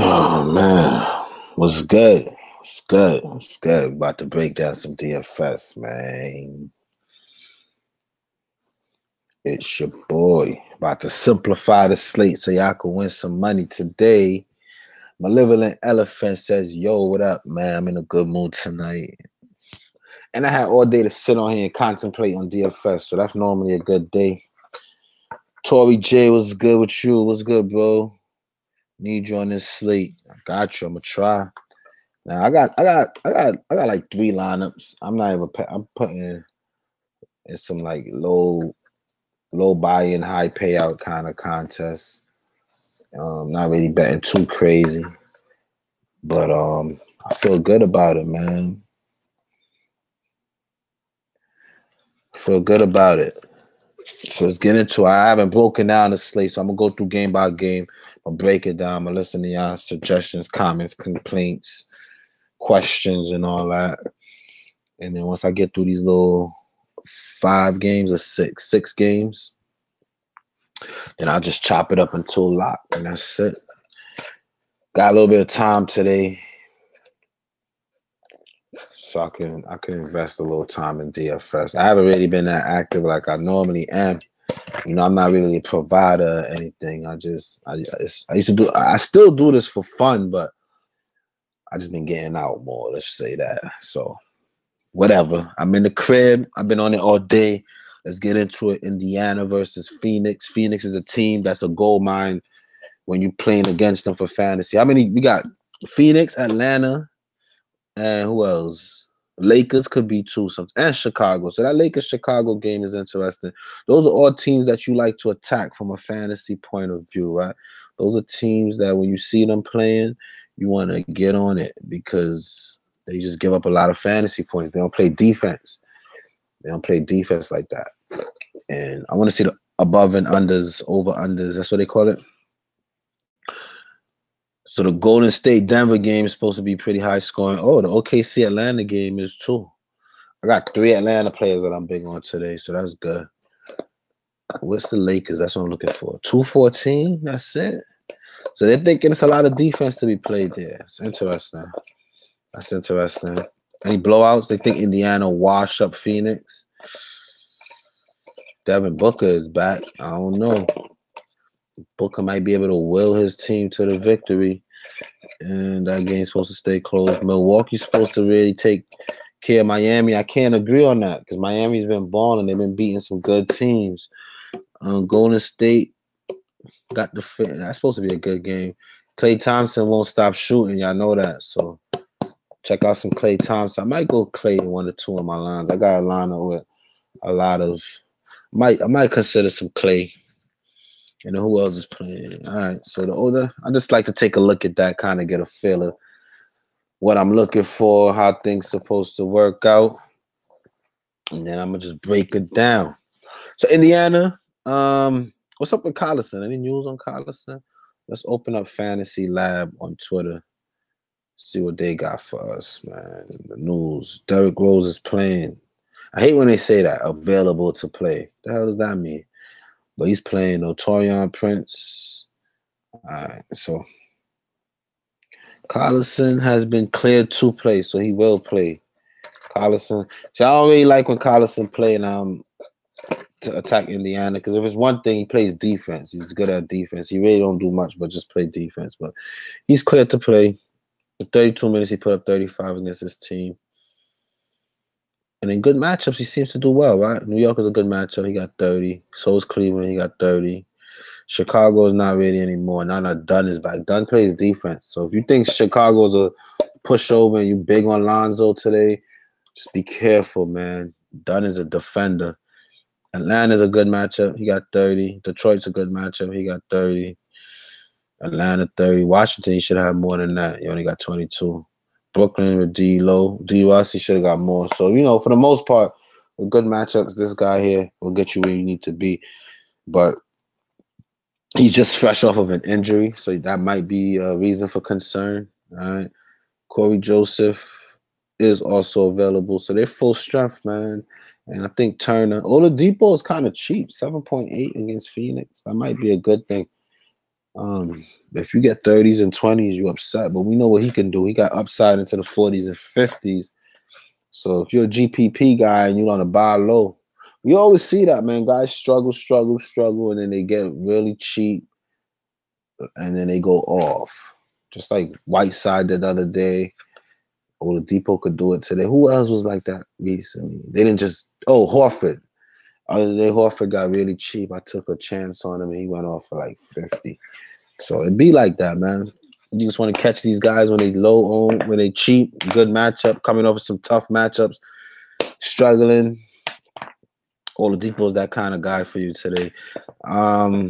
Oh man, what's good? What's good? What's good? About to break down some DFS, man. It's your boy. About to simplify the slate so y'all can win some money today. Malevolent Elephant says, "Yo, what up, man? I'm in a good mood tonight." And I had all day to sit on here and contemplate on DFS, so that's normally a good day. Tory J, what's good with you? What's good, bro? Need you on this slate. I got you. I'm gonna try. Now I got like 3 lineups. I'm not even. I'm putting in some like low buy-in, high payout kind of contests. Not really betting too crazy, but I feel good about it, man. Feel good about it. So let's get into it. I haven't broken down the slate, so I'm gonna go through game by game. I'll break it down. I'm gonna listen to y'all suggestions, comments, complaints, questions, and all that. And then once I get through these little 5 games or 6 games, then I'll just chop it up into a lock, and that's it. Got a little bit of time today, so I can invest a little time in DFS. I haven't really been that active like I normally am. You know, I'm not really a provider or anything. I used to do. I still do this for fun, but I just been getting out more. Let's say that. So whatever. I'm in the crib. I've been on it all day. Let's get into it. Indiana versus Phoenix. Phoenix is a team that's a gold mine when you're playing against them for fantasy. How many we got? Phoenix, Atlanta, and who else? Lakers could be too, and Chicago. So that Lakers-Chicago game is interesting. Those are all teams that you like to attack from a fantasy point of view, right? Those are teams that when you see them playing, you want to get on it because they just give up a lot of fantasy points. They don't play defense. They don't play defense like that. And I want to see the above and unders, over unders. That's what they call it. So the Golden State Denver game is supposed to be pretty high scoring. Oh, the OKC Atlanta game is too. I got 3 Atlanta players that I'm big on today, so that's good. What's the Lakers? That's what I'm looking for. 214. That's it. So they're thinking it's a lot of defense to be played there. It's interesting. That's interesting. Any blowouts? They think Indiana wash up Phoenix. Devin Booker is back. I don't know. Booker might be able to will his team to the victory. And that game's supposed to stay close. Milwaukee's supposed to really take care of Miami. I can't agree on that because Miami's been balling. They've been beating some good teams. Golden State got the fit. That's supposed to be a good game. Klay Thompson won't stop shooting. Y'all know that. So check out some Klay Thompson. I might go Klay in 1 or 2 of my lines. I got a lineup with a lot of. I might consider some Klay. And then who else is playing? All right, so the older, I just like to take a look at that, kind of get a feel of what I'm looking for, how things supposed to work out, and then I'm gonna just break it down. So Indiana, what's up with Collison? Any news on Collison? Let's open up Fantasy Lab on Twitter, see what they got for us, man. The news: Derrick Rose is playing. I hate when they say that, available to play. The hell does that mean? But he's playing Torian Prince. All right, so Collison has been cleared to play, so he will play. Collison. So I don't really like when Collison playing to attack Indiana because if it's one thing, he plays defense. He's good at defense. He really don't do much, but just play defense. But he's cleared to play. For 32 minutes, he put up 35 against his team. And in good matchups, he seems to do well, right? New York is a good matchup. He got 30. So is Cleveland. He got 30. Chicago is not really anymore. Now that Dunn is back. Dunn plays defense. So if you think Chicago's a pushover and you big on Lonzo today, just be careful, man. Dunn is a defender. Atlanta's a good matchup. He got 30. Detroit's a good matchup. He got 30. Atlanta 30. Washington, he should have more than that. He only got 22. Brooklyn with D-Lo. D-U-S, he should have got more. So, you know, for the most part, with good matchups, this guy here will get you where you need to be. But he's just fresh off of an injury, so that might be a reason for concern. All right. Corey Joseph is also available. So they're full strength, man. And I think Turner. Oladipo is kind of cheap, 7.8 against Phoenix. That might be a good thing. If you get 30s and 20s, you upset. But we know what he can do. He got upside into the 40s and 50s. So if you're a GPP guy and you want to buy low, we always see that, man. Guys struggle, and then they get really cheap, and then they go off. Just like Whiteside did the other day. Oladipo could do it today. Who else was like that recently? They didn't just Horford. Other day Horford got really cheap. I took a chance on him and he went off for like 50. So it'd be like that, man. You just want to catch these guys when they low own, when they cheap, good matchup, coming over some tough matchups, struggling. Oladipo's that kind of guy for you today. A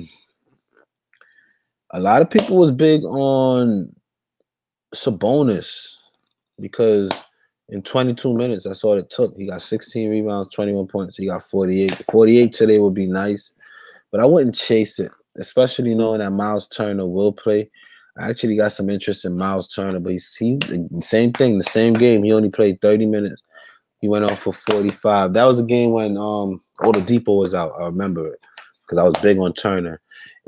lot of people was big on Sabonis because in 22 minutes, that's all it took. He got 16 rebounds, 21 points. He got 48. 48 today would be nice, but I wouldn't chase it, especially knowing that Miles Turner will play. I actually got some interest in Miles Turner, but he's the same thing, the same game. He only played 30 minutes. He went off for 45. That was the game when Oladipo was out. I remember it because I was big on Turner.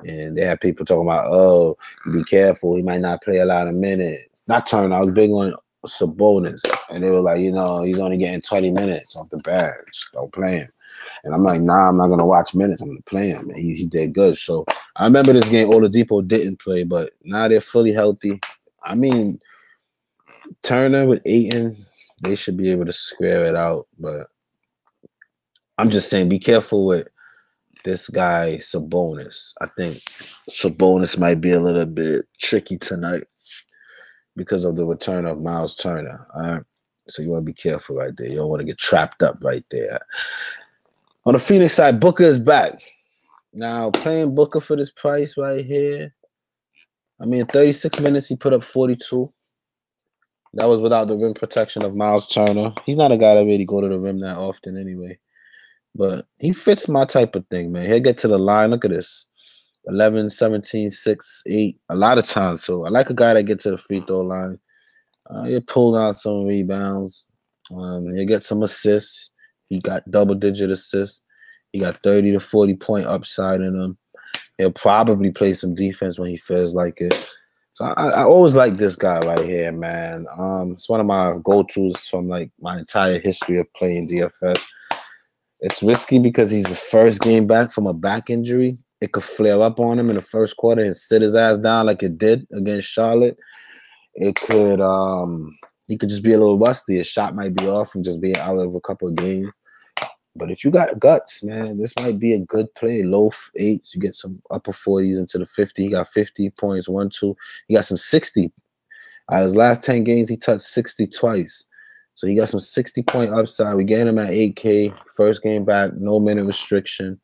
And they had people talking about, oh, be careful. He might not play a lot of minutes. Not Turner. I was big on Sabonis. And they were like, you know, he's only getting 20 minutes off the bench. Don't play him. And I'm like, nah, I'm not going to watch minutes. I'm going to play him. And he did good. So I remember this game, Oladipo didn't play, but now they're fully healthy. I mean, Turner with Ayton, they should be able to square it out. But I'm just saying, be careful with this guy, Sabonis. I think Sabonis might be a little bit tricky tonight because of the return of Miles Turner. All right? So you want to be careful right there. You don't want to get trapped up right there. On the Phoenix side, Booker is back. Now, playing Booker for this price right here, I mean, 36 minutes, he put up 42. That was without the rim protection of Miles Turner. He's not a guy that really go to the rim that often anyway. But he fits my type of thing, man. He'll get to the line. Look at this. 11, 17, 6, 8. A lot of times. So I like a guy that gets to the free throw line. He'll pull out some rebounds. He'll get some assists. He got double-digit assists. He got 30 to 40-point upside in him. He'll probably play some defense when he feels like it. So I always like this guy right here, man. It's one of my go-tos from like my entire history of playing DFS. It's risky because he's the first game back from a back injury. It could flare up on him in the first quarter and sit his ass down like it did against Charlotte. It could he could just be a little rusty. His shot might be off and just be out of a couple of games. But if you got guts, man, this might be a good play. Low 8s, you get some upper 40s into the 50. He got 50 points, 1, 2. He got some 60. His last 10 games, he touched 60 twice. So he got some 60-point upside. We get him at 8K. First game back, no minute restriction.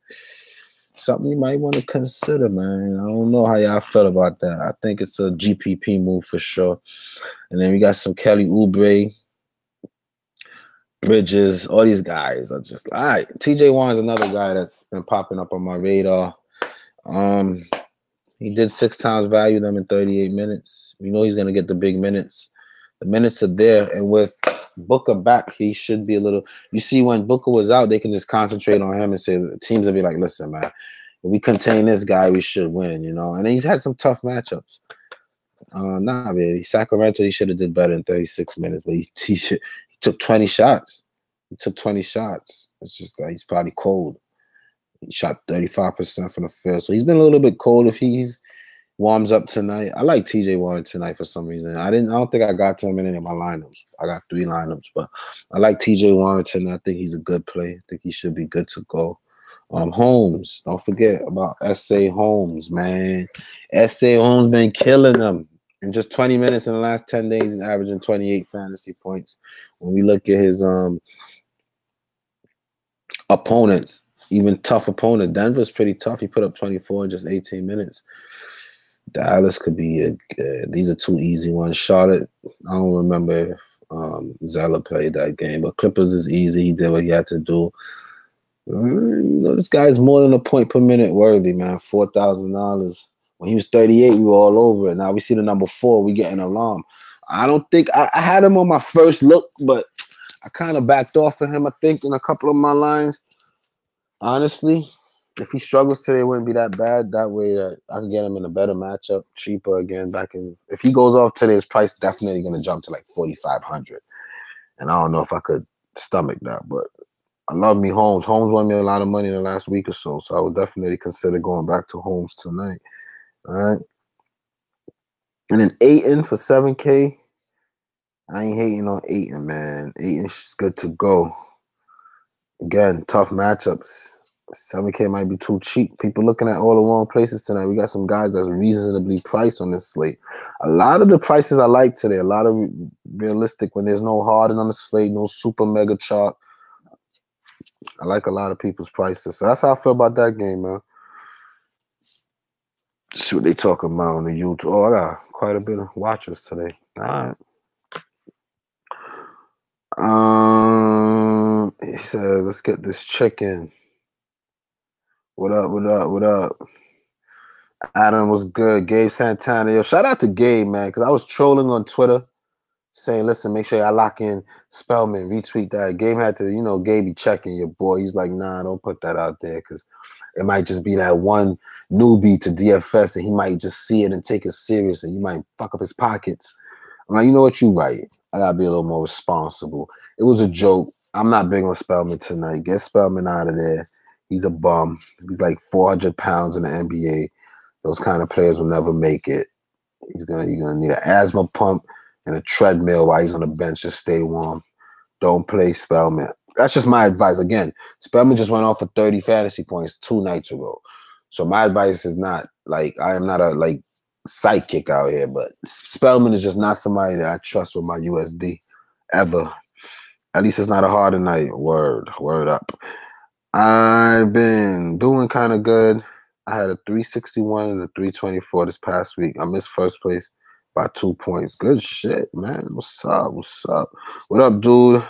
Something you might want to consider, man. I don't know how y'all feel about that. I think it's a GPP move for sure. And then we got some Kelly Oubre, Bridges. All these guys are just all right. TJ Warren's another guy that's been popping up on my radar. He did 6 times value them in 38 minutes. We know he's going to get the big minutes. The minutes are there, and with Booker back, he should be a little. You see, when Booker was out, they can just concentrate on him and say the teams will be like, "Listen, man, if we contain this guy, we should win," you know. And he's had some tough matchups. Not really. Sacramento, he should have did better in 36 minutes, but he took 20 shots. He took 20 shots. It's just that he's probably cold. He shot 35% from the field, so he's been a little bit cold. If he's warms up tonight. I like TJ Warren tonight for some reason. I don't think I got to him in any of my lineups. I got 3 lineups, but I like TJ Warren tonight. I think he's a good play. I think he should be good to go. Holmes, don't forget about S.A. Holmes, man. S.A. Holmes been killing them. In just 20 minutes in the last 10 days, he's averaging 28 fantasy points. When we look at his opponents, even tough opponent, Denver's pretty tough. He put up 24 in just 18 minutes. Dallas could be these are 2 easy ones. Charlotte, I don't remember if Zeller played that game, but Clippers is easy. He did what he had to do. You know, this guy's more than a point per minute worthy, man. $4,000. When he was 38, we were all over it. Now we see the number 4, we get an alarm. I don't think I had him on my first look, but I kind of backed off of him, I think, in a couple of my lines. Honestly, If he struggles today, it wouldn't be that bad. That way, that I can get him in a better matchup, cheaper again. Back in, if he goes off today, his price definitely gonna jump to like 4,500. And I don't know if I could stomach that, but I love me Holmes. Holmes won me a lot of money in the last week or so, so I would definitely consider going back to Holmes tonight. All right. And then Ayton for 7K. I ain't hating on Ayton, man. Ayton's good to go. Again, tough matchups. 7K might be too cheap. People looking at all the wrong places tonight. We got some guys that's reasonably priced on this slate. A lot of the prices I like today. A lot of realistic when there's no Harden on the slate, no super mega chalk. I like a lot of people's prices. So that's how I feel about that game, man. See what they talking about on the YouTube. Oh, I got quite a bit of watchers today. All right. He says, let's get this check-in. What up, what up, what up? Adam was good. Gabe Santana. Yo, shout out to Gabe, man, because I was trolling on Twitter saying, listen, make sure y'all lock in Spellman, retweet that. Gabe had to, Gabe be checking your boy. He's like, nah, don't put that out there because it might just be that one newbie to DFS and he might just see it and take it serious and you might fuck up his pockets. I'm like, you know what, you right. I gotta be a little more responsible. It was a joke. I'm not big on Spellman tonight. Get Spellman out of there. He's a bum. He's like 400 pounds in the NBA. Those kind of players will never make it. You're gonna need an asthma pump and a treadmill while he's on the bench to stay warm. Don't play Spellman. That's just my advice. Again, Spellman just went off for 30 fantasy points 2 nights ago. So my advice is not like I am not a sidekick out here, but Spellman is just not somebody that I trust with my USD ever. At least it's not a harder night. Word up. I've been doing kind of good. I had a 361 and a 324 this past week. I missed first place by 2 points. Good shit, man. What's up? What's up? What up, dude?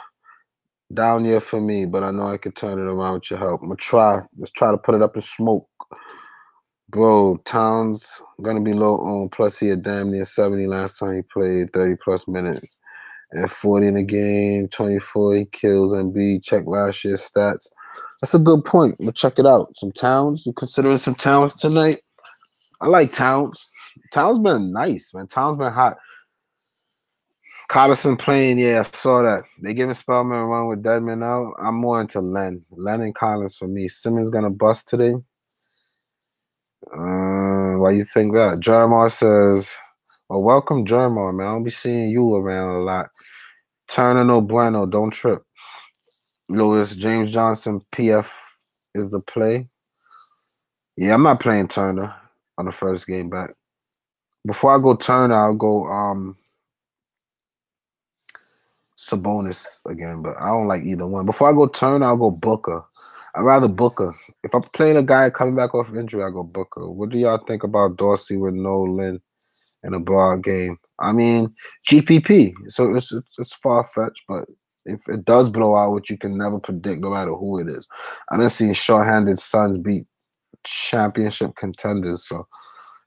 Down here for me, but I know I can turn it around with your help. I'm gonna try. Let's try to put it up in smoke. Bro, Towns gonna be low on. Plus, he had damn near 70 last time he played, 30 plus minutes. And 40 in the game, 24. He kills Embiid. Check last year's stats. That's a good point. We'll check it out. Some Towns. You considering some Towns tonight? I like Towns. Towns been nice, man. Towns been hot. Collison playing, yeah, I saw that. They giving Spellman a run with Deadman out. I'm more into Len. Len and Collins for me. Simmons gonna bust today. Why you think that? Jermar says, well, welcome, Jermar, man. I don't be seeing you around a lot. Turner no bueno. Don't trip. Lewis, James Johnson, PF is the play. Yeah, I'm not playing Turner on the first game back. Before I go Turner, I'll go Sabonis again, but I don't like either one. Before I go Turner, I'll go Booker. I'd rather Booker. If I'm playing a guy coming back off injury, I go Booker. What do y'all think about Dorsey with no Lynn in a broad game? I mean, GPP. So it's far-fetched, but if it does blow out, which you can never predict no matter who it is. I done seen short-handed Suns beat championship contenders. So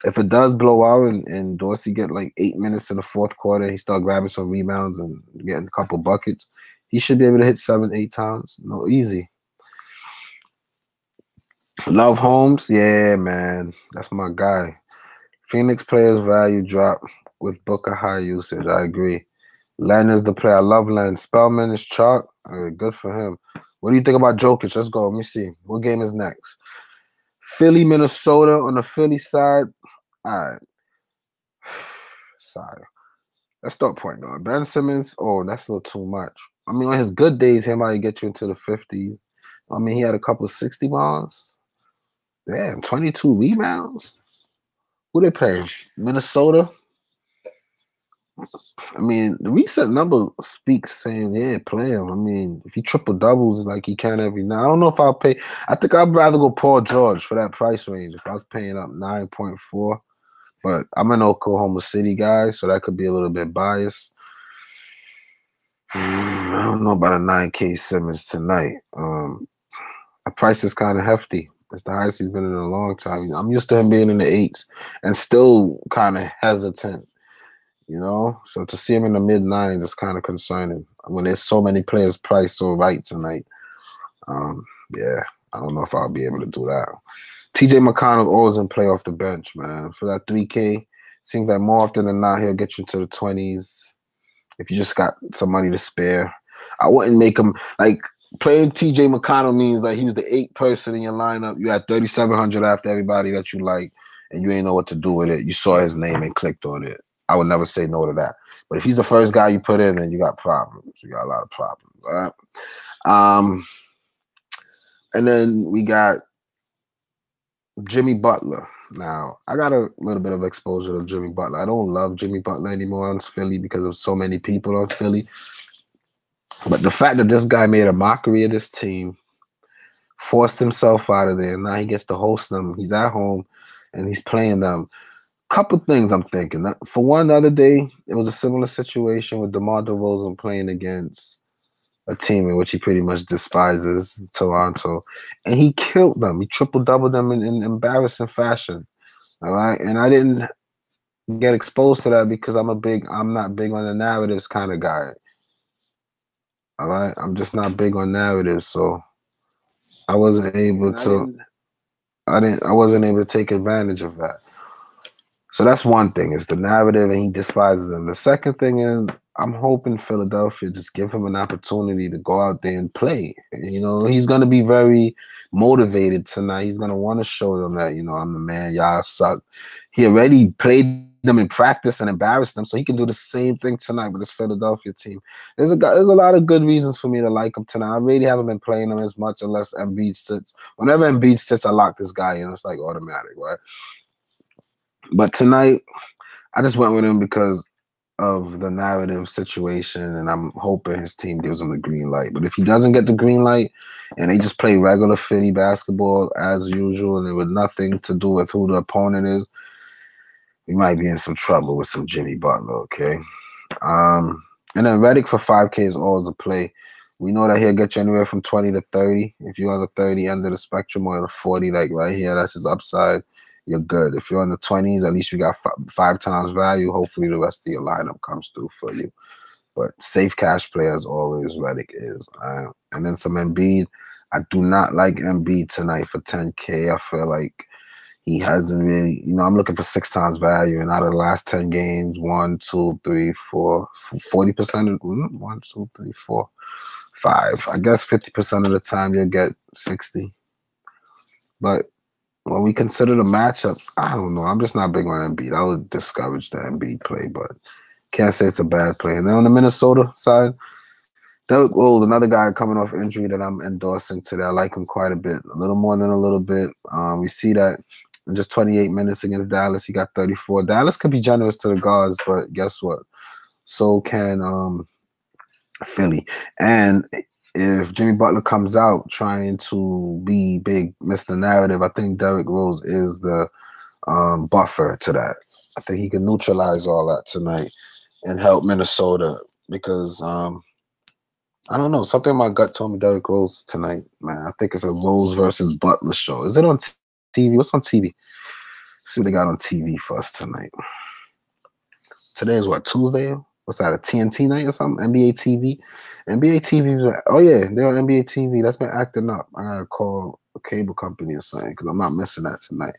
if it does blow out and Dorsey get like 8 minutes in the fourth quarter, he start grabbing some rebounds and getting a couple buckets, he should be able to hit 7-8 times. No, easy. Love Holmes, yeah, man. That's my guy. Phoenix players value drop with Booker high usage. I agree. Len is the player. I love Len. Spellman is chalk. Good for him. What do you think about Jokic? Let's go. Let me see. What game is next? Philly, Minnesota on the Philly side. All right. Sorry. Let's start point guard. Ben Simmons, oh, that's a little too much. I mean, on his good days, he might get you into the 50s. I mean, he had a couple of 60 balls. Damn, 22 rebounds. Who they playing? Minnesota? I mean, the recent number speaks saying, yeah, play him. I mean, if he triple doubles like he can every night, I don't know if I'll pay. I think I'd rather go Paul George for that price range if I was paying up 9.4. But I'm an Oklahoma City guy, so that could be a little bit biased. I don't know about a 9K Simmons tonight. The price is kind of hefty. It's the highest he's been in a long time. I'm used to him being in the 8s and still kind of hesitant, So to see him in the mid-9s is kind of concerning when there's so many players priced so right tonight. Yeah, I don't know if I'll be able to do that. TJ McConnell always in play off the bench, man. For that 3K, seems like more often than not, he'll get you to the 20s if you just got some money to spare. I wouldn't make him, like, playing TJ McConnell means like he was the 8th person in your lineup. You had 3,700 after everybody that you like, and you ain't know what to do with it. You saw his name and clicked on it. I would never say no to that. But if he's the first guy you put in, then you got problems. You got a lot of problems. All right? And then we got Jimmy Butler. Now, I got a little bit of exposure to Jimmy Butler. I don't love Jimmy Butler anymore on Philly because of so many people on Philly. But the fact that this guy made a mockery of this team, forced himself out of there, and now he gets to host them. He's at home, and he's playing them. Couple things I'm thinking. For one, the other day, it was a similar situation with DeMar DeRozan playing against a team in which he pretty much despises, Toronto, and he killed them. He triple-doubled them in embarrassing fashion. All right, and I didn't get exposed to that because I'm not big on the narratives kind of guy. All right, I'm just not big on narratives, so I wasn't able to. I wasn't able to take advantage of that. So that's one thing. It's the narrative, and he despises them. The second thing is I'm hoping Philadelphia just give him an opportunity to go out there and play. You know, he's going to be very motivated tonight. He's going to want to show them that, you know, I'm the man. Y'all suck. He already played them in practice and embarrassed them, so he can do the same thing tonight with this Philadelphia team. There's a lot of good reasons for me to like him tonight. I really haven't been playing him as much unless Embiid sits. Whenever Embiid sits, I lock this guy in. It's like automatic, right? But tonight, I just went with him because of the narrative situation, and I'm hoping his team gives him the green light. But if he doesn't get the green light and they just play regular Philly basketball as usual and with nothing to do with who the opponent is, we might be in some trouble with some Jimmy Butler, okay? And then Redick for 5K is always a play. We know that he'll get you anywhere from 20 to 30. If you're on the 30 end of the spectrum or the 40, like right here, that's his upside. You're good. If you're in the 20s, at least you got 5 times value. Hopefully the rest of your lineup comes through for you. But safe cash play as always, Redick is. And then some Embiid. I do not like Embiid tonight for 10K. I feel like he hasn't really, you know, I'm looking for 6 times value. And out of the last 10 games, 1, 2, 3, 4, 40% of 1, 2, 3, 4, 5. I guess 50% of the time you'll get 60. But when we consider the matchups, I don't know. I'm just not big on Embiid. I would discourage the Embiid play, but can't say it's a bad play. And then on the Minnesota side, Derrick Rose, another guy coming off injury that I'm endorsing today. I like him quite a bit, a little more than a little bit. We see that in just 28 minutes against Dallas, he got 34. Dallas could be generous to the guards, but guess what? So can Philly. And if Jimmy Butler comes out trying to be big Mr. Narrative, I think Derrick Rose is the buffer to that. I think he can neutralize all that tonight and help Minnesota because I don't know. Something in my gut told me Derrick Rose tonight, man. I think it's a Rose versus Butler show. Is it on TV? What's on TV? See what they got on TV for us tonight. Today is what, Tuesday? What's that, a TNT night or something? NBA TV? NBA TV, oh yeah, they're on NBA TV. That's been acting up. I gotta call a cable company or something because I'm not missing that tonight.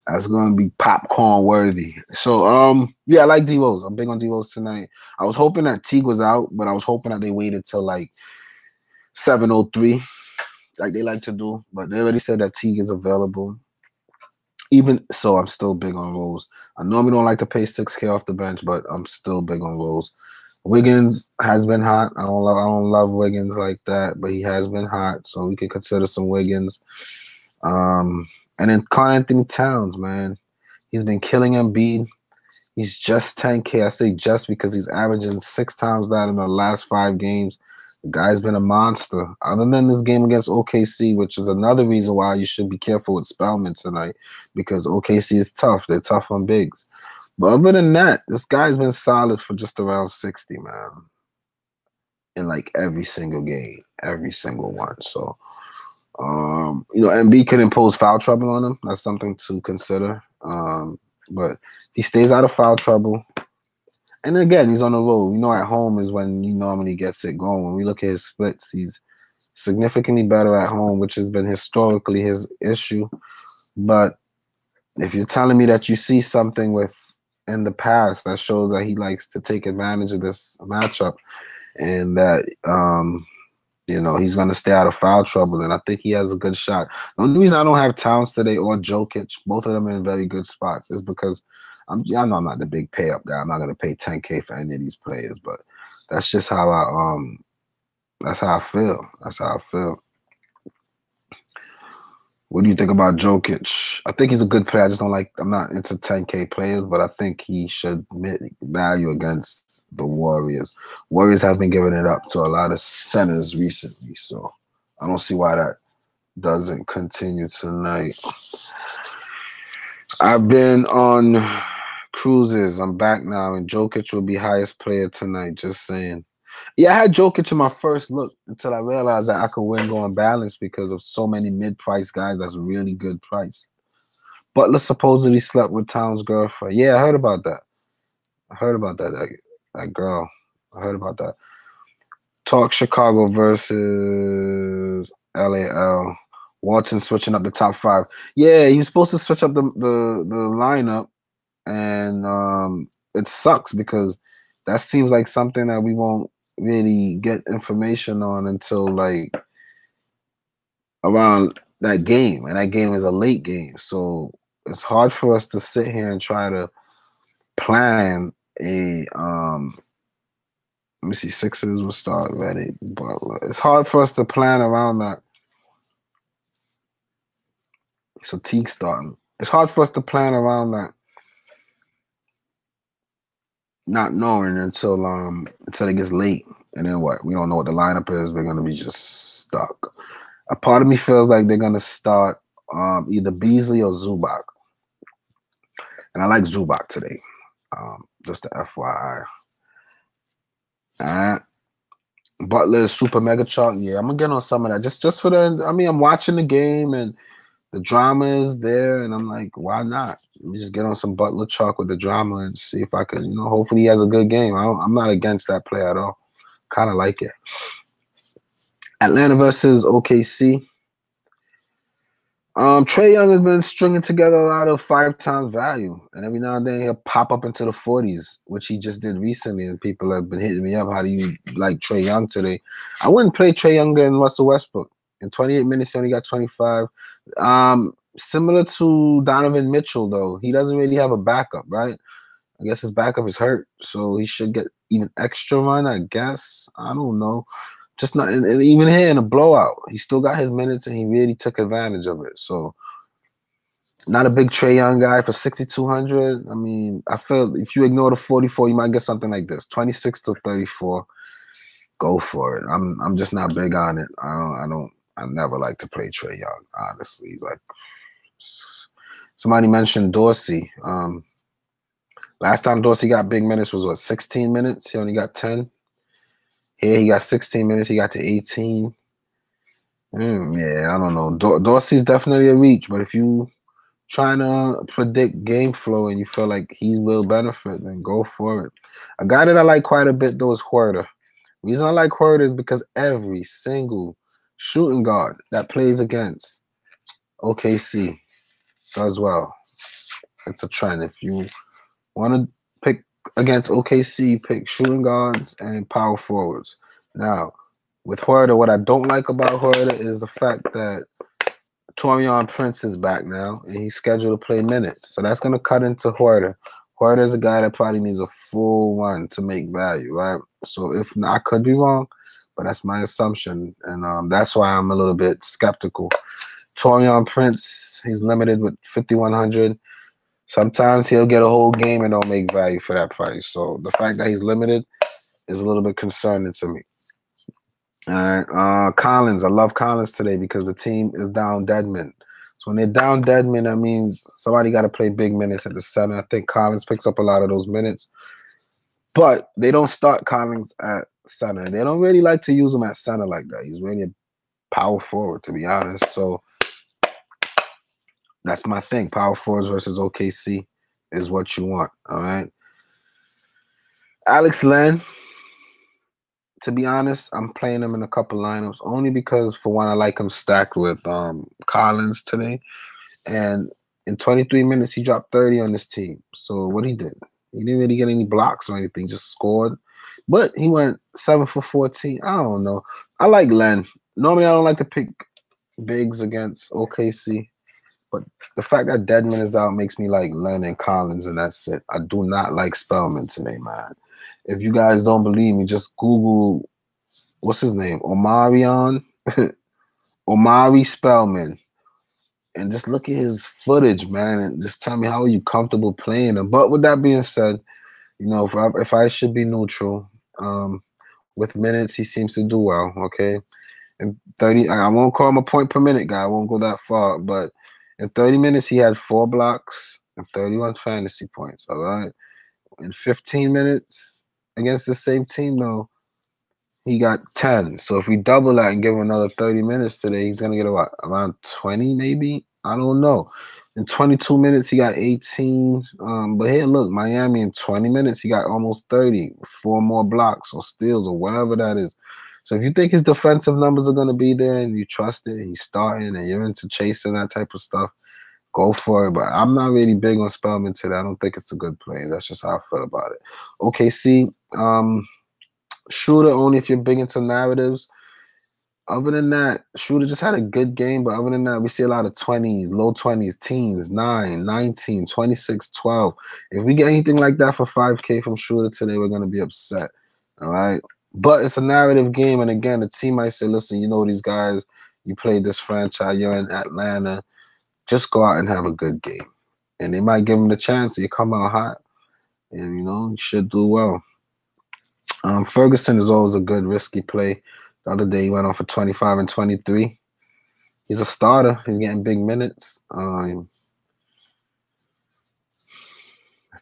That's gonna be popcorn worthy. So yeah, I like D-Rose. I'm big on D-Rose tonight. I was hoping that Teague was out, but I was hoping that they waited till like 7:03, like they like to do. But they already said that Teague is available. Even so, I'm still big on Rose. I normally don't like to pay 6K off the bench, but I'm still big on Rose. Wiggins has been hot. I don't love Wiggins like that, but he has been hot, so we could consider some Wiggins. And then Karl-Anthony Towns, man, he's been killing Embiid. He's just 10K. I say just because he's averaging 6 times that in the last 5 games. The guy's been a monster. Other than this game against OKC, which is another reason why you should be careful with Spellman tonight, because OKC is tough. They're tough on bigs. But other than that, this guy's been solid for just around 60, man. In like every single game, every single one. So, you know, Embiid can impose foul trouble on him. That's something to consider. But if he stays out of foul trouble, and again, he's on the road. You know, at home is when he normally gets it going. When we look at his splits, he's significantly better at home, which has been historically his issue. But if you're telling me that you see something with in the past that shows that he likes to take advantage of this matchup and that he's gonna stay out of foul trouble, and I think he has a good shot. The only reason I don't have Towns today or Jokic, both of them in very good spots, is because I know I'm not the big pay up guy. I'm not gonna pay 10K for any of these players, but that's just how that's how I feel. That's how I feel. What do you think about Jokic? I think he's a good player. I'm not into 10K players, but I think he should value against the Warriors. Warriors have been giving it up to a lot of centers recently, so I don't see why that doesn't continue tonight. I've been on cruises. I'm back now, and Jokic will be highest player tonight. Just saying. Yeah, I had Jokic in my first look until I realized that I could win going balanced because of so many mid-price guys that's really good price. Butler supposedly slept with Towns' girlfriend. Yeah, I heard about that. That girl. I heard about that. Talk Chicago versus LAL. Walton switching up the top 5. Yeah, he was supposed to switch up the lineup, and it sucks because that seems like something that we won't really get information on until like around that game, and that game is a late game, so it's hard for us to sit here and try to plan a let me see, Sixers will start ready, but it's hard for us to plan around that. So Teague starting. It's hard for us to plan around that, not knowing until it gets late, and then what? We don't know what the lineup is. We're gonna be just stuck. A part of me feels like they're gonna start either Beasley or Zubac, and I like Zubac today. Just the FYI. Butler is super mega chalk. Yeah, I'm gonna get on some of that just for the. I mean, I'm watching the game and the drama is there, and I'm like, why not? Let me just get on some Butler chalk with the drama and see if I could, hopefully he has a good game. I'm not against that play at all. Kind of like it. Atlanta versus OKC. Trae Young has been stringing together a lot of 5x value, and every now and then he'll pop up into the 40s, which he just did recently, and people have been hitting me up. How do you like Trae Young today? I wouldn't play Trae Younger than Russell Westbrook. In 28 minutes, he only got 25. Similar to Donovan Mitchell, though, he doesn't really have a backup, right? I guess his backup is hurt, so he should get even extra run, I guess. I don't know. Just not, and even here in a blowout, he still got his minutes, and he really took advantage of it. So, not a big Trae Young guy for 6,200. I mean, I feel if you ignore the 44, you might get something like this: 26 to 34. Go for it. I'm just not big on it. I never like to play Trae Young, honestly. Like somebody mentioned Dorsey. Last time Dorsey got big minutes was what, 16 minutes? He only got 10. Here he got 16 minutes. He got to 18. Yeah, I don't know. Dorsey's definitely a reach, but if you trying to predict game flow and you feel like he will benefit, then go for it. A guy that I like quite a bit though is Huerta. The reason I like Huerta is because every single shooting guard that plays against OKC does well. It's a trend. If you want to pick against OKC, pick shooting guards and power forwards. Now, with Huerta, what I don't like about Huerta is the fact that Taurean Prince is back now, and he's scheduled to play minutes. So that's going to cut into Huerta. Huerta is a guy that probably needs a full one to make value, right? So if not, I could be wrong, but that's my assumption, and that's why I'm a little bit skeptical. Taurean Prince, he's limited with 5,100. Sometimes he'll get a whole game and don't make value for that price. So the fact that he's limited is a little bit concerning to me. All right, Collins. I love Collins today because the team is down deadman. So when they're down deadman, that means somebody got to play big minutes at the center. I think Collins picks up a lot of those minutes. But they don't start Collins at center. They don't really like to use him at center like that. He's really a power forward, to be honest. So that's my thing. Power forwards versus OKC is what you want, all right? Alex Len. to be honest, I'm playing him in a couple lineups only because, for one, I like him stacked with Collins today. And in 23 minutes, he dropped 30 on this team. So what he did, he didn't really get any blocks or anything, just scored. But he went 7 for 14. I don't know. I like Len. Normally, I don't like to pick bigs against OKC. But the fact that Deadman is out makes me like Len and Collins, and that's it. I do not like Spellman today, man. If you guys don't believe me, just Google, what's his name? Omari Spellman. And just look at his footage, man, and just tell me how are you comfortable playing him. But with that being said, you know, if I should be neutral, with minutes, he seems to do well, okay? And 30, I won't call him a point per minute guy. I won't go that far, but in 30 minutes, he had 4 blocks and 31 fantasy points, all right? In 15 minutes against the same team, though, he got 10. So if we double that and give him another 30 minutes today, he's going to get what, around 20 maybe? I don't know. In 22 minutes, he got 18. But here, look, Miami in 20 minutes, he got almost 30, 4 more blocks or steals or whatever that is. So if you think his defensive numbers are going to be there and you trust it, he's starting and you're into chasing that type of stuff, go for it. But I'm not really big on Spellman today. I don't think it's a good play. That's just how I feel about it. OKC, Shooter only if you're big into narratives. Other than that, Shooter just had a good game, but other than that, we see a lot of 20s, low 20s, teens, 9, 19, 26, 12. If we get anything like that for 5K from Shooter today, we're going to be upset, all right? But it's a narrative game, and again, the team might say, listen, you know these guys, you played this franchise, you're in Atlanta, just go out and have a good game. And they might give him the chance, you come out hot, and, you know, you should do well. Ferguson is always a good risky play. The other day he went on for 25 and 23. He's a starter. He's getting big minutes.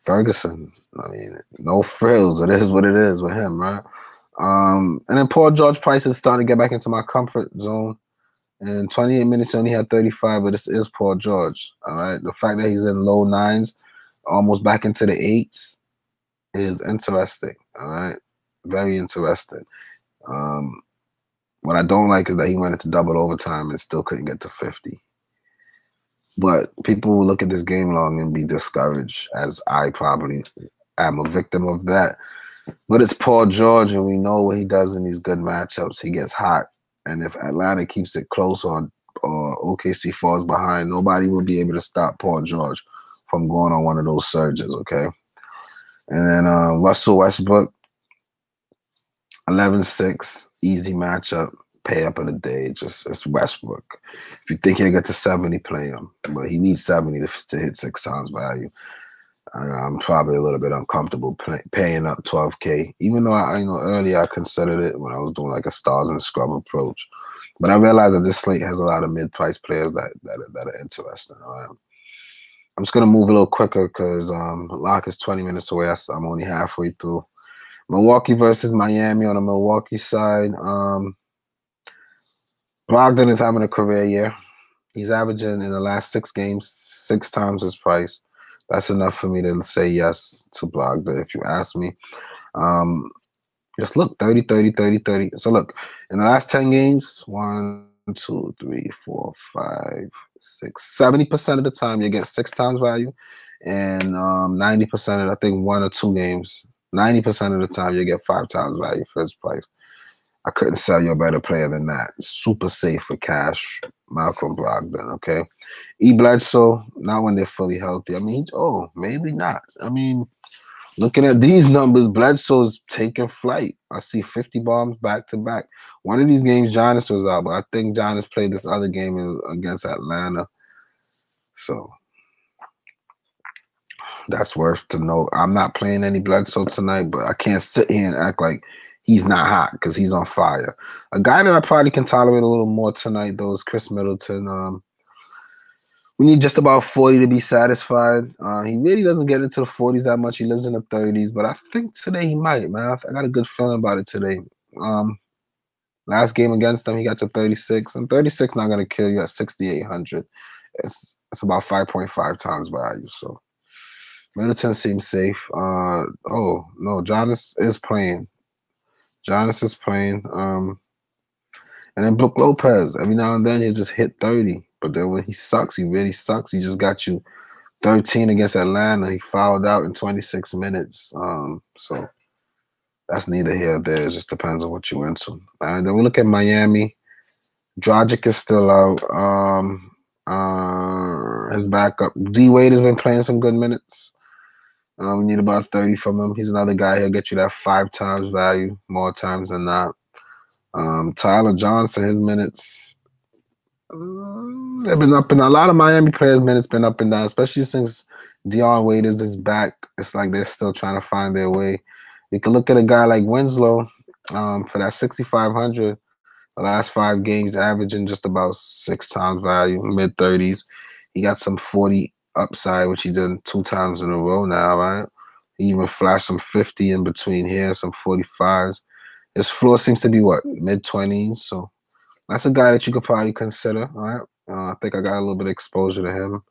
Ferguson, I mean, no frills. It is what it is with him, right? And then Paul George Price is starting to get back into my comfort zone. In 28 minutes, he only had 35, but this is Paul George, all right? The fact that he's in low 9s, almost back into the 8s, is interesting, all right? Very interesting. What I don't like is that he went into double overtime and still couldn't get to 50. But people will look at this game long and be discouraged, as I probably am a victim of that. But it's Paul George, and we know what he does in these good matchups. He gets hot. And if Atlanta keeps it close or OKC falls behind, nobody will be able to stop Paul George from going on one of those surges, okay? And then Russell Westbrook, 11-6, easy matchup, pay up of the day. It's Westbrook. If you think he'll get to 70, play him. But he needs 70 to hit 6 times value. I'm probably a little bit uncomfortable paying up 12K, even though I earlier I considered it when I was doing like a stars and scrub approach. But I realized that this slate has a lot of mid-price players that are interesting. I'm just gonna move a little quicker because lock is 20 minutes away. I'm only halfway through. Milwaukee versus Miami on the Milwaukee side. Brogdon is having a career year. He's averaging in the last 6 games 6 times his price. That's enough for me to say yes to Brogdon, if you ask me. Just look, 30, 30, 30, 30. So look, in the last 10 games, 1, 2, 3, 4, 5, 6, 70% of the time you get 6 times value. And 90% of, I think, 1 or 2 games, 90% of the time you get 5 times value for his price. I couldn't sell you a better player than that. Super safe for cash, Malcolm Brogdon, okay? E. Bledsoe, not when they're fully healthy. I mean, maybe not. I mean, looking at these numbers, Bledsoe's taking flight. I see 50 bombs back-to-back. One of these games, Giannis was out, but I think Giannis played this other game against Atlanta. So that's worth to know. I'm not playing any Bledsoe tonight, but I can't sit here and act like he's not hot because he's on fire. A guy that I probably can tolerate a little more tonight, though, is Chris Middleton. We need just about 40 to be satisfied. He really doesn't get into the 40s that much. He lives in the 30s, but I think today he might, man. I got a good feeling about it today. Last game against them, he got to 36, and 36 not going to kill you at 6,800. It's about 5.5 times value, so Middleton seems safe. Oh, no, Giannis is playing. Giannis is playing. And then Brook Lopez, every now and then he'll just hit 30. But then when he sucks, he really sucks. He just got you 13 against Atlanta. He fouled out in 26 minutes. So that's neither here or there. It just depends on what you into. And then we look at Miami. Dragic is still out. His backup. D Wade has been playing some good minutes. We need about 30 from him. He's another guy. He'll get you that 5 times value, more times than not. Tyler Johnson, his minutes have been up and a lot of Miami players' minutes been up and down, especially since Dion Waiters is back. It's like they're still trying to find their way. You can look at a guy like Winslow for that 6,500. The last 5 games, averaging just about 6 times value, mid-30s. He got some 40 upside, which he did 2 times in a row now, right? He even flashed some 50 in between here, some 45s. His floor seems to be what, mid-20s. So that's a guy that you could probably consider. All right, I think I got a little bit of exposure to him.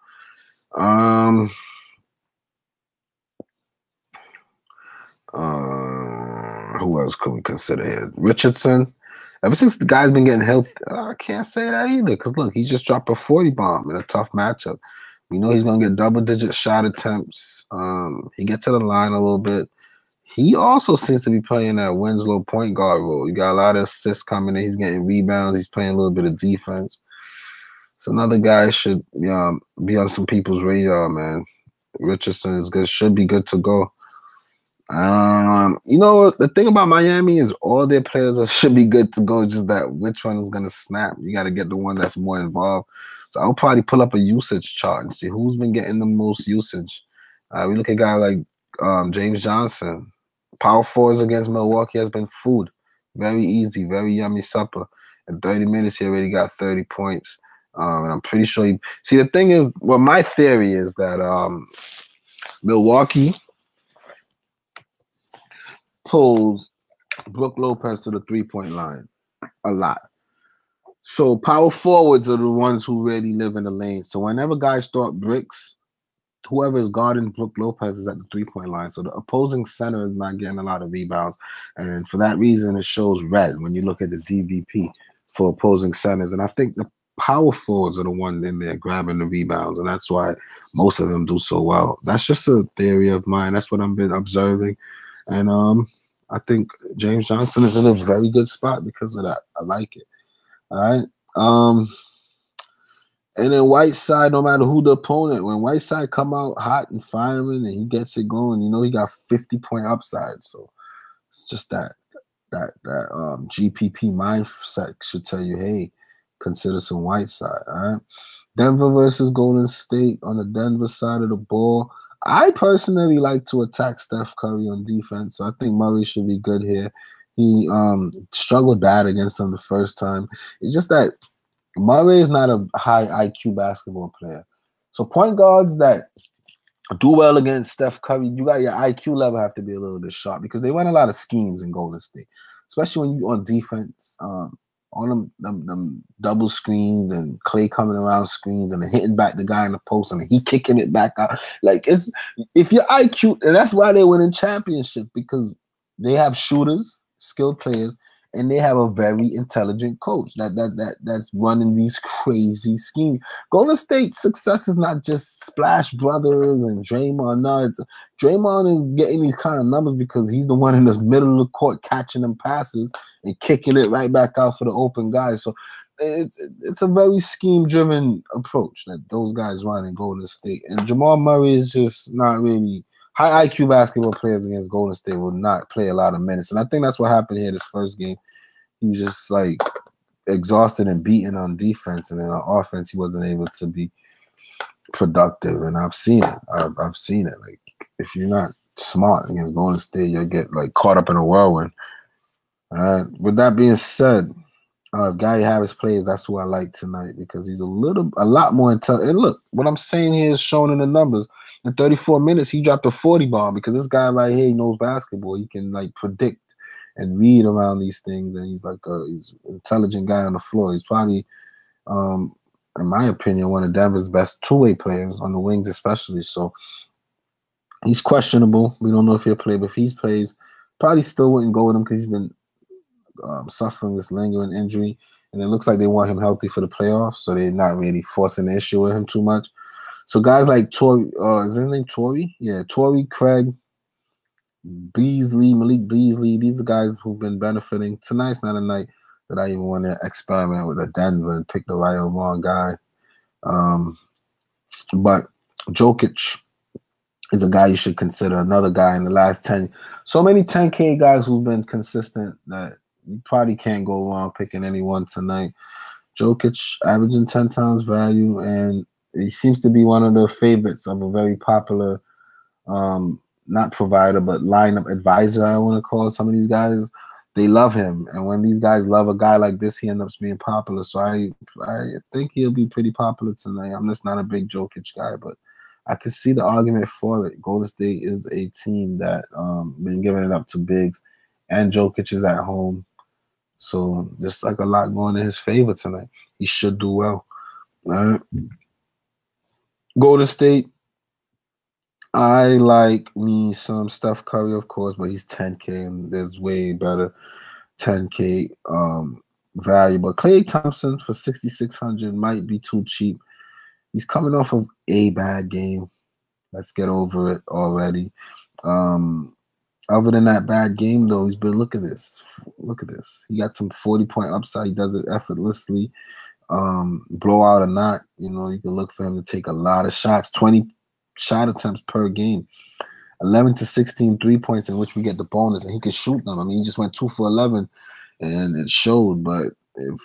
Who else could we consider here? Richardson. Ever since the guy's been getting healthy, I can't say that either. Because look, he just dropped a 40 bomb in a tough matchup. We know he's gonna get double-digit shot attempts. He gets to the line a little bit. He also seems to be playing that Winslow point guard role. You got a lot of assists coming in. He's getting rebounds. He's playing a little bit of defense. So another guy should be on some people's radar, man. Richardson is good. Should be good to go. You know, the thing about Miami is all their players should be good to go. Just that which one is gonna snap. You got to get the one that's more involved. So I'll probably pull up a usage chart and see who's been getting the most usage. We look at a guy like James Johnson. Power forwards against Milwaukee has been food. Very easy, very yummy supper. In 30 minutes, he already got 30 points. And I'm pretty sure he... See, the thing is, well, my theory is that Milwaukee pulls Brook Lopez to the 3-point line a lot. So power forwards are the ones who really live in the lane. So whenever guys start bricks, whoever is guarding Brook Lopez is at the 3-point line. So the opposing center is not getting a lot of rebounds. And for that reason, it shows red when you look at the DVP for opposing centers. And I think the power forwards are the ones in there grabbing the rebounds. And that's why most of them do so well. That's just a theory of mine. That's what I've been observing. And I think James Johnson is in a very good spot because of that. I like it. All right. And then Whiteside, no matter who the opponent, when Whiteside come out hot and firing and he gets it going, you know he got 50-point upside. So it's just that GPP mindset should tell you, hey, consider some Whiteside. All right. Denver versus Golden State on the Denver side of the ball. I personally like to attack Steph Curry on defense, so I think Murray should be good here. He struggled bad against him the first time. It's just that Murray is not a high IQ basketball player. So point guards that do well against Steph Curry, you got your IQ level have to be a little bit sharp because they run a lot of schemes in Golden State, especially when you on defense, on them double screens and Clay coming around screens and hitting back the guy in the post and he kicking it back out. Like it's if your IQ, and that's why they win in championship because they have shooters, skilled players, and they have a very intelligent coach that's running these crazy schemes. Golden State's success is not just Splash Brothers and Draymond. No, Draymond is getting these kind of numbers because he's the one in the middle of the court catching them passes and kicking it right back out for the open guys. So it's a very scheme-driven approach that those guys run in Golden State. And Jamal Murray is just not really... High IQ basketball players against Golden State will not play a lot of minutes. And I think that's what happened here this first game. He was just like exhausted and beaten on defense. And then on offense, he wasn't able to be productive. And I've seen it. I've seen it. Like if you're not smart against Golden State, you'll get like caught up in a whirlwind. With that being said, Gary Harris plays. That's who I like tonight because he's a lot more intelligent. And look, what I'm saying here is shown in the numbers. In 34 minutes, he dropped a 40 bomb because this guy right here, he knows basketball. He can like predict and read around these things, and he's like he's an intelligent guy on the floor. He's probably, in my opinion, one of Denver's best two-way players on the wings, especially. So he's questionable. We don't know if he'll play, but if he plays, probably still wouldn't go with him because he's been suffering this lingering injury, and it looks like they want him healthy for the playoffs, so they're not really forcing the issue with him too much. So guys like Torrey, is his name Torrey? Yeah, Torrey, Craig, Beasley, Malik Beasley. These are guys who've been benefiting. Tonight's not a night that I even want to experiment with a Denver and pick the right or wrong guy. But Jokic is a guy you should consider. Another guy in the last 10. So many 10K guys who've been consistent that you probably can't go wrong picking anyone tonight. Jokic averaging 10 times value, and he seems to be one of the favorites of a very popular, not provider, but lineup advisor, I want to call some of these guys. They love him, and when these guys love a guy like this, he ends up being popular. So I think he'll be pretty popular tonight. I'm just not a big Jokic guy, but I can see the argument for it. Golden State is a team that been giving it up to bigs, and Jokic is at home. So there's like a lot going in his favor tonight. He should do well. All right. Golden State, I like me some Steph Curry, of course, but he's 10K, and there's way better 10K value. But Klay Thompson for 6,600 might be too cheap. He's coming off of a bad game. Let's get over it already. Other than that bad game, though, he's been, look at this. Look at this. He got some 40-point upside. He does it effortlessly. Blowout or not, you know, you can look for him to take a lot of shots. 20 shot attempts per game. 11 to 16 3-points in which we get the bonus, and he can shoot them. I mean, he just went 2 for 11, and it showed. But if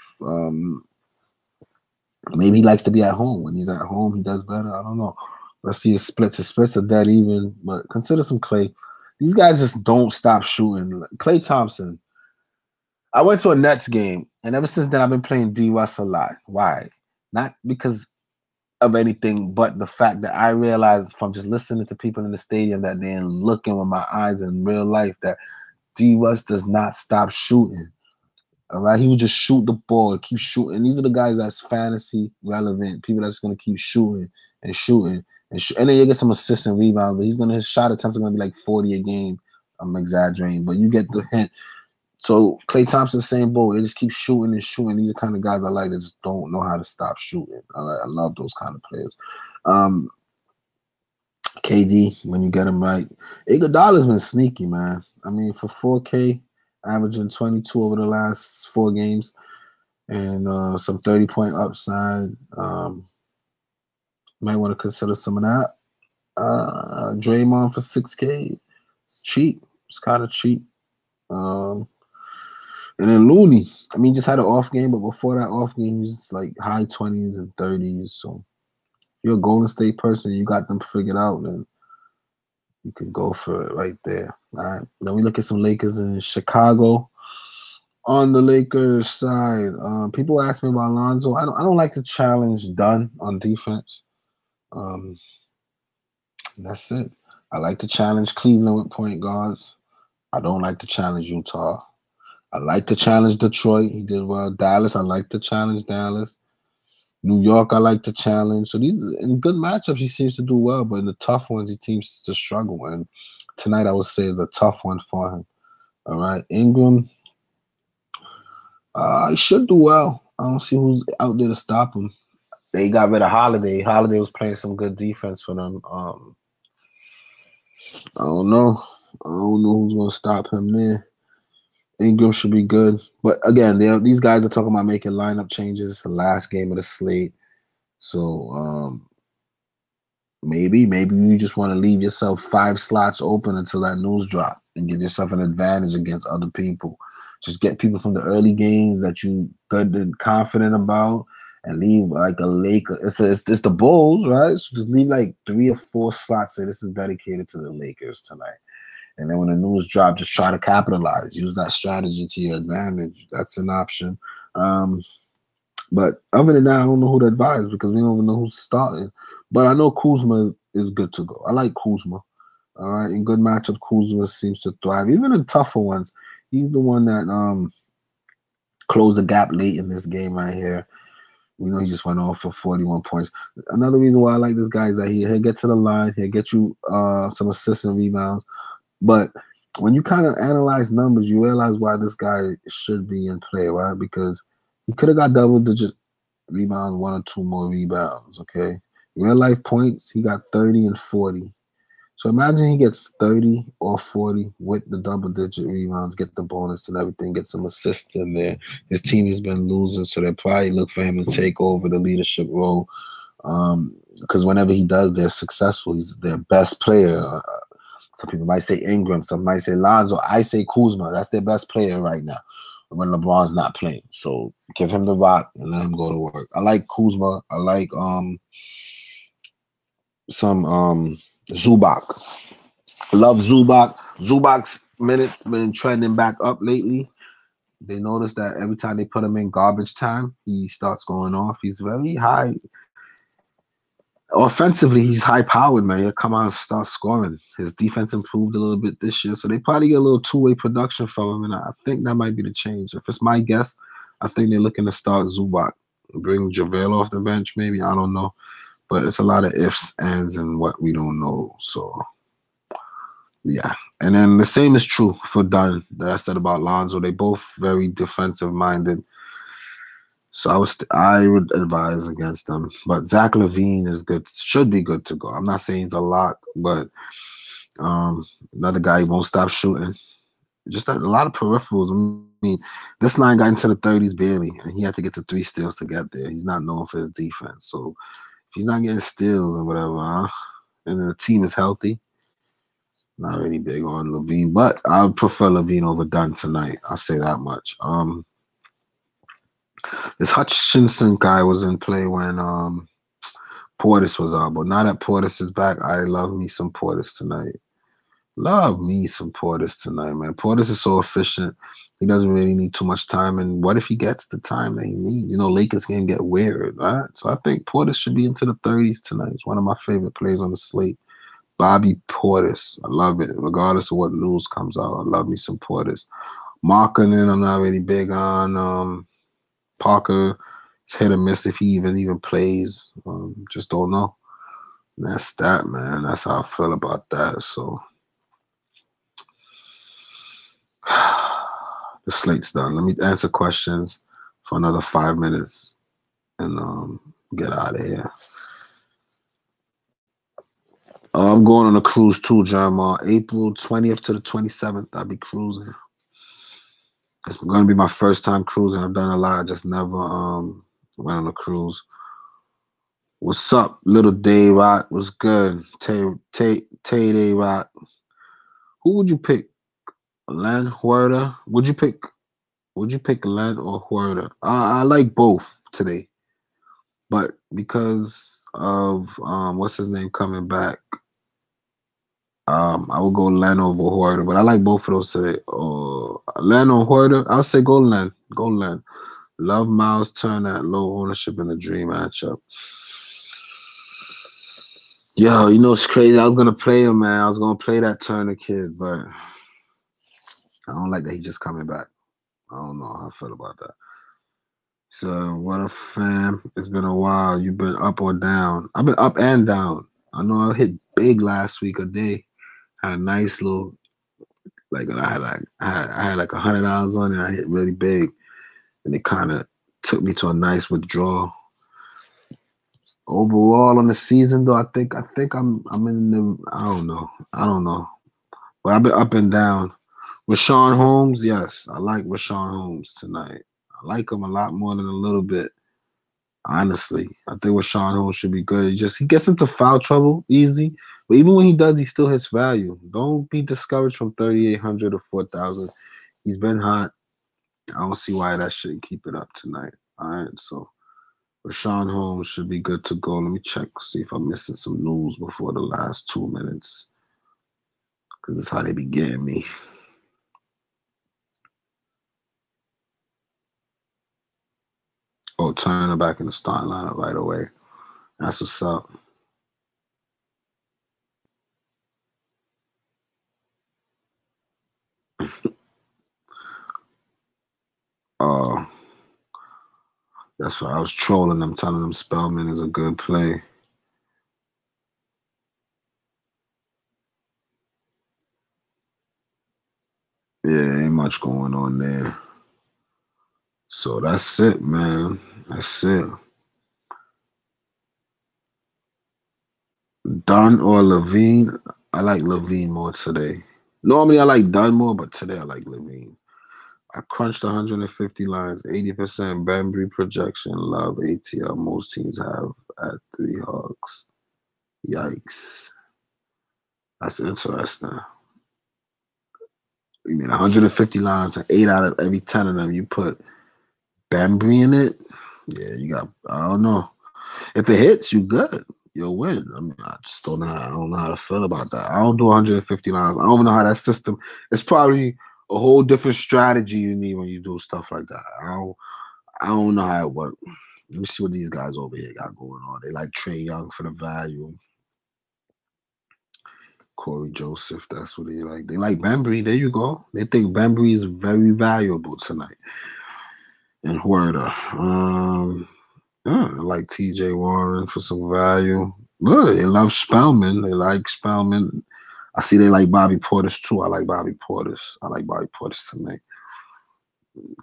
maybe he likes to be at home. When he's at home, he does better. I don't know. Let's see his splits. His splits are dead even, but consider some Klay. These guys just don't stop shooting. Klay Thompson. I went to a Nets game, and ever since then, I've been playing D. Russ a lot. Why? Not because of anything, but the fact that I realized from just listening to people in the stadium that they're looking with my eyes in real life that D. Russ does not stop shooting. All right, he would just shoot the ball, keep shooting. These are the guys that's fantasy relevant, people that's going to keep shooting and shooting. And then you get some assist and rebound, but his shot attempts are going to be like 40 a game. I'm exaggerating, but you get the hint. So Klay Thompson, same boat. They just keep shooting and shooting. These are the kind of guys I like that just don't know how to stop shooting. I love those kind of players. KD, when you get him right. Iguodala's been sneaky, man. I mean, for 4K, averaging 22 over the last 4 games, and some 30-point upside. Might want to consider some of that. Draymond for 6K. It's cheap. It's kind of cheap. And then Looney, I mean, he just had an off game, but before that off game, he was like high 20s and 30s. So if you're a Golden State person, you got them figured out, then you could go for it right there. All right. Then we look at some Lakers in Chicago. On the Lakers side, people ask me about Alonzo. I don't like to challenge Dunn on defense. That's it. I like to challenge Cleveland with point guards. I don't like to challenge Utah. I like to challenge Detroit. He did well. Dallas, I like to challenge Dallas. New York, I like to challenge. So these in good matchups, he seems to do well, but in the tough ones, he seems to struggle. And tonight, I would say, is a tough one for him. All right, Ingram, he should do well. I don't see who's out there to stop him. They got rid of Holiday. Holiday was playing some good defense for them. I don't know. I don't know who's going to stop him there. Ingram should be good. But again, these guys are talking about making lineup changes. It's the last game of the slate. So maybe you just want to leave yourself 5 slots open until that news drop and give yourself an advantage against other people. Just get people from the early games that you good and confident about and leave like a Laker. It's the Bulls, right? So just leave like 3 or 4 slots. Say this is dedicated to the Lakers tonight. And then when the news drop, just try to capitalize. Use that strategy to your advantage. That's an option. But other than that, I don't know who to advise because we don't even know who's starting. But I know Kuzma is good to go. I like Kuzma. All right. In good matchup, Kuzma seems to thrive. Even in tougher ones, he's the one that closed the gap late in this game right here. We know he just went off for 41 points. Another reason why I like this guy is that he'll get to the line. He'll get you some assists and rebounds. But when you kind of analyze numbers, you realize why this guy should be in play, right? Because he could have got double-digit rebounds, 1 or 2 more rebounds, okay? Real life points, he got 30 and 40. So imagine he gets 30 or 40 with the double-digit rebounds, get the bonus and everything, get some assists in there. His team has been losing, so they probably look for him to take over the leadership role. Because whenever he does, they're successful. He's their best player. Some people might say Ingram, some might say Lonzo. I say Kuzma. That's their best player right now when LeBron's not playing. So give him the rock and let him go to work. I like Kuzma. I like some Zubac. Love Zubac. Zubac's minutes been trending back up lately. They notice that every time they put him in garbage time, he starts going off. He's very high. Offensively, he's high-powered, man. He'll come out and start scoring. His defense improved a little bit this year, so they probably get a little two-way production from him, and I think that might be the change. If it's my guess, I think they're looking to start Zubac. Bring JaVale off the bench, maybe. I don't know. But it's a lot of ifs, ands, and what we don't know. So, yeah. And then the same is true for Dunn that I said about Lonzo. They both very defensive-minded. So I would advise against them. But Zach LaVine is good, should be good to go. I'm not saying he's a lock, but another guy who won't stop shooting. Just a lot of peripherals. I mean, this line got into the 30s barely, and he had to get to 3 steals to get there. He's not known for his defense. So if he's not getting steals and whatever, and the team is healthy, not really big on LaVine. But I would prefer LaVine over Dunn tonight. I'll say that much. This Hutchinson guy was in play when Portis was out, but now that Portis is back, I love me some Portis tonight. Love me some Portis tonight, man. Portis is so efficient. He doesn't really need too much time, and what if he gets the time that he needs? You know, Lakers game get weird, right? So I think Portis should be into the 30s tonight. He's one of my favorite players on the slate. Bobby Portis. I love it. Regardless of what news comes out, I love me some Portis. Markkanen, I'm not really big on. Parker is hit or miss if he even plays. Just don't know. That's that, man. That's how I feel about that. So the slate's done. Let me answer questions for another 5 minutes and get out of here. I'm going on a cruise too, Jeremiah. April 20th to the 27th, I'll be cruising. It's going to be my first time cruising. I've done a lot. I just never went on a cruise. What's up, little Dave Rock? What's good? Tay Rock. Who would you pick? Len Huerta? Would you pick Len or Huerta? I like both today. But because of what's his name coming back, I would go Len over Huerta. But I like both of those today. Len or Huerta? I'll say go Len. Go Len. Love Miles Turner at low ownership in the dream matchup. Yo, you know it's crazy. I was gonna play him, man. I was gonna play that Turner kid, but I don't like that he's just coming back. I don't know how I feel about that. So what a fam. It's been a while. You've been up or down. I've been up and down. I know I hit big last week a day. Had a nice little I had like $100 on it. I hit really big. And it kind of took me to a nice withdrawal. Overall on the season though, I think I'm in the I don't know. But I've been up and down. Rashawn Holmes, yes. I like Rashawn Holmes tonight. I like him a lot more than a little bit. Honestly. I think Rashawn Holmes should be good. He gets into foul trouble easy. But even when he does, he still hits value. Don't be discouraged from 3,800 or 4,000. He's been hot. I don't see why that shouldn't keep it up tonight. All right, so Rashawn Holmes should be good to go. Let me check, see if I'm missing some news before the last 2 minutes. Because that's how they be getting me. Oh, Turner back in the starting lineup right away. That's what's up. That's why I was trolling them, telling them Spellman is a good play. Yeah, ain't much going on there. So that's it, man. That's it. Dunn or Levine? I like Levine more today. Normally I like Dunn more, but today I like Levine. I crunched 150 lines, 80% Bembry projection, love ATL. Most teams have at 3 hogs. Yikes. That's interesting. You mean 150 lines and 8 out of every 10 of them you put Bembry in it? Yeah, you got, I don't know. If it hits, you good. You'll win. I mean, I don't know how to feel about that. I don't do 150 lines. I don't even know how that system. It's probably a whole different strategy you need when you do stuff like that. I don't know how it works. Let me see what these guys over here got going on. They like Trey Young for the value. Corey Joseph, that's what they like. They like Bembry. There you go. They think Bembry is very valuable tonight. And Huerta. I like TJ Warren for some value. Look, they love Spellman. They like Spellman. I see they like Bobby Portis too. I like Bobby Portis. I like Bobby Portis tonight.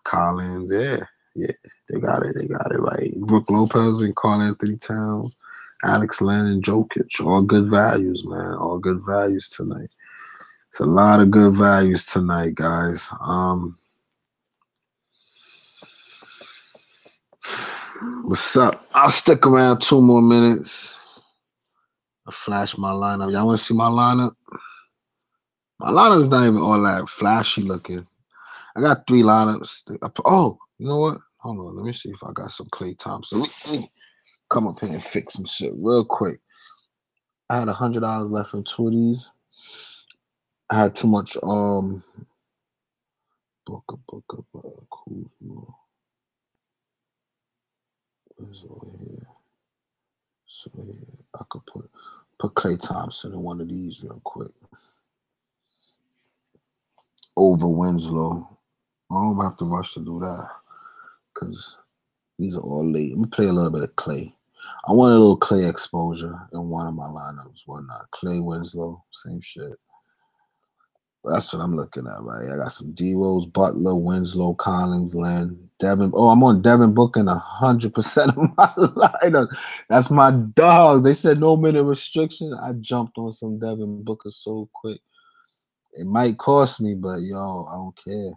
Collins, yeah. They got it right. Brook Lopez and Karl Anthony Towns, Alex Len and Jokic. All good values, man. All good values tonight. It's a lot of good values tonight, guys. What's up? I'll stick around 2 more minutes. I'll flash my lineup. Y'all want to see my lineup? My lineup is not even all that flashy looking. I got 3 lineups. Oh, you know what? Hold on. Let me see if I got some Klay Thompson. Let me come up here and fix some shit real quick. I had $100 left in 2 of these. I had too much Booker, Kuzma. Where's over here? So here, I could put Klay Thompson in one of these real quick. Over Winslow. I don't have to rush to do that because these are all late. Let me play a little bit of Klay. I want a little Klay exposure in one of my lineups. Why not? Klay, Winslow, same shit. That's what I'm looking at, right? I got some D-Rose, Butler, Winslow, Collins, Len, Devin. Oh, I'm on Devin Booker 100% of my lineup. That's my dogs. They said no minute restriction. I jumped on some Devin Booker so quick. It might cost me, but yo, I don't care.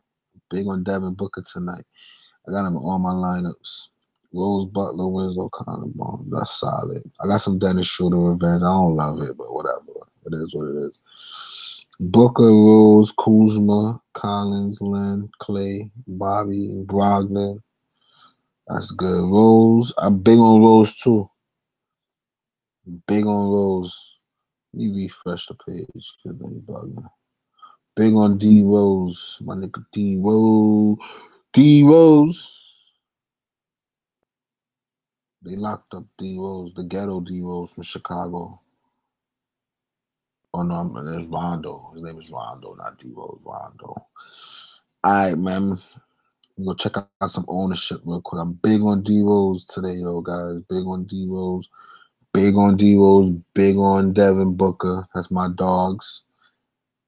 Big on Devin Booker tonight. I got him in all my lineups. Rose, Butler, Winslow, Collins, Bond. That's solid. I got some Dennis Schroeder revenge. I don't love it, but whatever. It is what it is. Booker, Rose, Kuzma, Collins, Len, Klay, Bobby, Brogdon. That's good. Rose. I'm big on Rose too. Big on Rose. Let me refresh the page. Big on D Rose. My nigga D Rose. D Rose. They locked up D Rose, the ghetto D Rose from Chicago. Oh no, there's Rondo. His name is Rondo, not D Rose. Rondo. All right, man. Go check out some ownership real quick. I'm big on D Rose today, yo, guys. Big on D Rose. Big on D Rose. Big on Devin Booker. That's my dogs.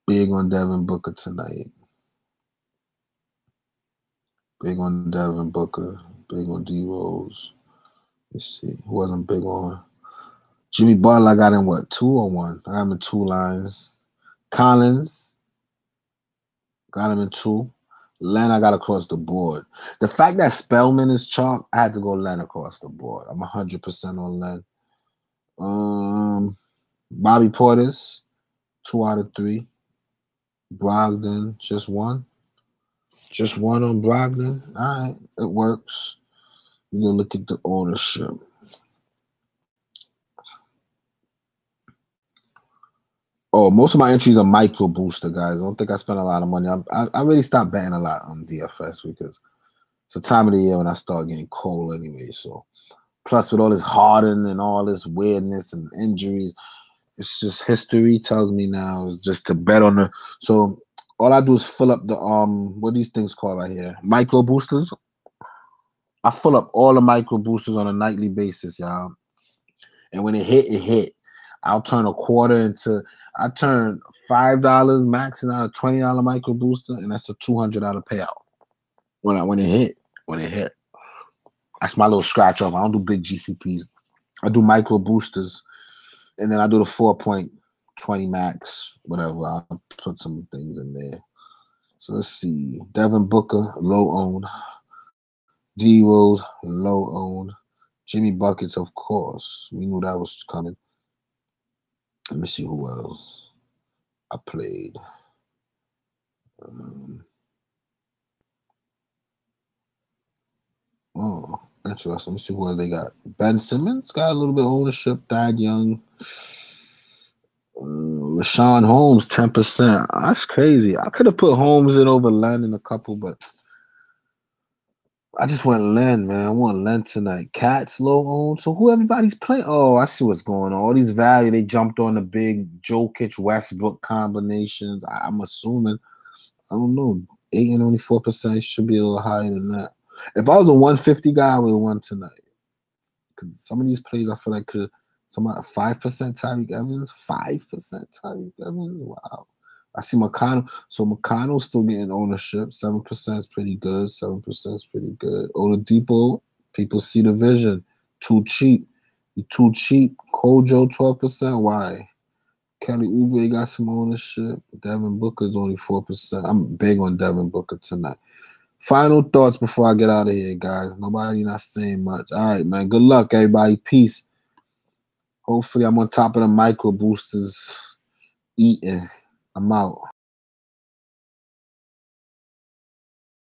Big on Devin Booker tonight. Big on Devin Booker. Big on D Rose. Let's see. Who wasn't big on? Jimmy Butler, I got him, what, 2 or 1? I got him in 2 lines. Collins, got him in 2. Len, I got across the board. The fact that Spellman is chalk, I had to go Len across the board. I'm 100% on Len. Bobby Portis, 2 out of 3. Brogdon, just 1. Just 1 on Brogdon. All right, it works. We're going to look at the ownership. Oh, most of my entries are micro booster, guys. I don't think I spent a lot of money. I really stopped betting a lot on DFS because it's the time of the year when I start getting cold anyway. So, plus with all this Harden and all this weirdness and injuries, it's just history tells me now is just to bet on the. So all I do is fill up the what are these things called right here? Micro boosters. I fill up all the micro boosters on a nightly basis, y'all. And when it hit, it hit. I'll turn a quarter into. I turn $5 maxing out a $20 micro booster, and that's the $200 payout when it hit. When it hit, that's my little scratch off. I don't do big GPPs. I do micro boosters, and then I do the 4.20 max, whatever. I'll put some things in there. So let's see. Devin Booker, low owned. D Rose, low owned. Jimmy Buckets, of course. We knew that was coming. Let me see who else I played. Oh, interesting. Let me see who else they got. Ben Simmons got a little bit of ownership. Thad Young. Rashawn Holmes, 10%. That's crazy. I could have put Holmes in over Len in a couple, but I just went Len, man. I want Len tonight. Cats low owned. So who everybody's playing? Oh, I see what's going on. All these value, they jumped on the big Jokic Westbrook combinations. I'm assuming. I don't know. 8 and only 4% should be a little higher than that. If I was a 150 guy, I would have won tonight. Because some of these plays I feel like could somebody 5% Tyreek Evans, 5% Tyreek Evans. Wow. I see McConnell. So McConnell's still getting ownership. 7% is pretty good. 7% is pretty good. Oladipo, people see the vision. Too cheap. You too cheap. Kojo, 12%. Why? Kelly Oubre got some ownership. Devin Booker's only 4%. I'm big on Devin Booker tonight. Final thoughts before I get out of here, guys. Nobody not saying much. All right, man. Good luck, everybody. Peace. Hopefully I'm on top of the micro boosters eating. I'm out.